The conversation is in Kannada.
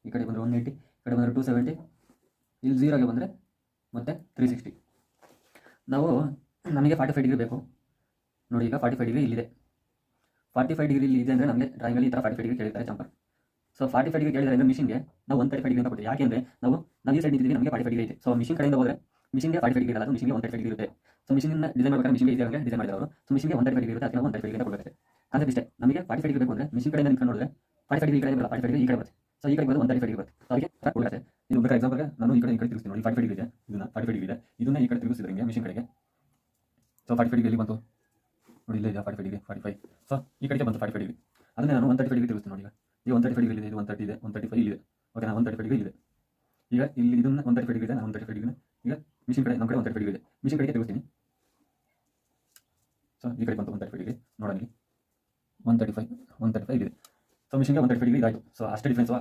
ಈ ಕಡೆ ಬಂದರೆ 180, ಈ ಕಡೆ ಬಂದರೆ 270, ಇಲ್ಲಿ 0ಗೆ ಬಂದರೆ ಮತ್ತೆ 360. ನಾವು ನಮಗೆ 45 ಡಿಗ್ರಿ ಬೇಕು ನೋಡಿ. ಈಗ 45 ಡಿಗ್ರಿ ಇಲ್ಲಿದೆ, 45 ಡಿಗ್ರಿ ಇಲ್ಲಿ ಇದೆ ಅಂದರೆ ನಮಗೆ ಡ್ರಾಯಿಂಗಲ್ಲಿ ಈ ಥರ 45 ಡಿಗ್ರಿ ಕೇಳಿರ್ತಾರೆ ಜಂಪರ್. ಸೊ 45 ಡಿಗ್ರಿ ಕೇಳಿದರೆ ಅಂದರೆ ಮಿಷಿನ್ಗೆ ನಾವು 135 ಡಿಗ್ರಿ ಅಂತ ಕೊಡ್ತೀವಿ. ಯಾಕೆಂದರೆ ನಾವು ಈ ಸೈಡ್ ನಿಂತಿದ್ದೀವಿ, ನಮಗೆ 45 ಡಿಗ್ರಿ ಐತೆ. ಸೊ ಮಿಷಿನ್ ಕಡೆಯಿಂದ ಹೋದರೆ ಮಿಷಿನ್ಗೆ 45 ಡಿಗ್ರಿ ಇರಲ್ಲ, ಮಿಷಿನ್ಗೆ 135 ಡಿಗ್ರಿ ಇರುತ್ತೆ. ಸೊ ಮಿಷಿನ್ನ ಡಿಸೈನ್ ಮಾಡಬೇಕಾದ್ರೆ ಮಿಷಿನ್ಗೆ ಈಸಿ ಆಗಿ ಡಿಸೈನ್ ಮಾಡಿದ್ರು ಅವರು. ಸೊ ಮಿಷಿನ್ಗೆ 135 ಡಿಗ್ರಿ ಇರುತ್ತೆ, ಅದಕ್ಕೆ ನಾವು 135 ಡಿಗ್ರಿ ಅಂತ ಕೊಡಬೇಕು. ಕಾನ್ಸೆಪ್ಟ್ ಇಷ್ಟೇ, ನಮಗೆ 45 ಡಿಗ್ರಿ ಬೇಕು ಅಂದರೆ ಮಿಷಿನ್ ಕಡೆಯಿಂದ ನಿಂತ್ಕೊಂಡು ನೋಡಿದ್ರೆ 45 ಡಿಗ್ರಿ ಈ ಕಡೆ ಬರಲ್ಲ, 45 ಡಿಗ್ರಿ ಈ ಕಡೆ ಬರುತ್ತೆ. ಸೊ ಈ ಕಡೆ ಬರೋದು 135 ಡಿಗ್ರಿ ಬರುತ್ತೆ. ಸೊ ಅದಕ್ಕೆ ಕೊಡಬೇಕು. ಇದು ಬೇಕಾದ್ರೆ ಎಕ್ಸಾಂಪಲ್ಗೆ ನಾನು ಈ ಕಡೆ ತಿರುಗಿಸ್ತೀನಿ ನೋಡಿ. 45 ಡಿಗ್ರಿ ಇದೆ, ಇದನ್ನ 45 ಡಿಗ್ರಿ ಇದೆ, ಇದನ್ನ ಈ ಕಡೆ ತಿರುಗಿಸಿದ್ರೆ ಹಿಂಗೆ ಮಿಷಿನ್ ಕಡೆಗೆ. ಸೊ 45 ಡಿಗ್ರಿ ಎಲ್ಲಿ ಬಂತು ನೋಡಿ, ಇಲ್ಲೇ ಇದೆ 45 ಡಿಗ್ರಿ, 45. ಸೊ ಈ ಕಡೆಗೆ ಬಂತು 45 ಡಿಗ್ರಿ. ಅದನ್ನೇ ನಾನು 135 ಡಿಗ್ರಿ ತಿರುಗಿಸ್ತೀನಿ ನೋಡಿ. ಈಗ 135 ಡಿಗ್ರಿ ಇದೆ, ಇದು 130 ಇದೆ, 135 ಇಲ್ಲಿದೆ. ಓಕೆ, ನಾನು 135 ಡಿಗ್ರಿ ಇದೆ. ಈಗ ಇಲ್ಲಿ ಇದನ್ನ 135 ಡಿಗ್ರಿ ಇದೆ, ನಾನು 135 ಡಿಗ್ರಿ. ಈಗ ಮಿಷಿನ್ ಕಡೆ ನಮ್ಮ ಕಡೆ 135 ಡಿಗ್ರಿ ಇದೆ, ಮಿಷಿನ್ ಕಡೆಗೆ ತಿರುಗಿಸ್ತೀನಿ. ಸೊ ಈ ಕಡೆ ಬಂತು 135 ಡಿಗ್ರಿ, ನೋಡೋಣ ಇಲ್ಲಿ 135 ಇದೆ. ಸೊ ಮಿಷಿನ್ಗೆ 135 ಡಿಗ್ರಿ ಇದಾಯಿತು. ಸೊ ಅಷ್ಟೇ ಡಿಫ್ರೆನ್ಸ್.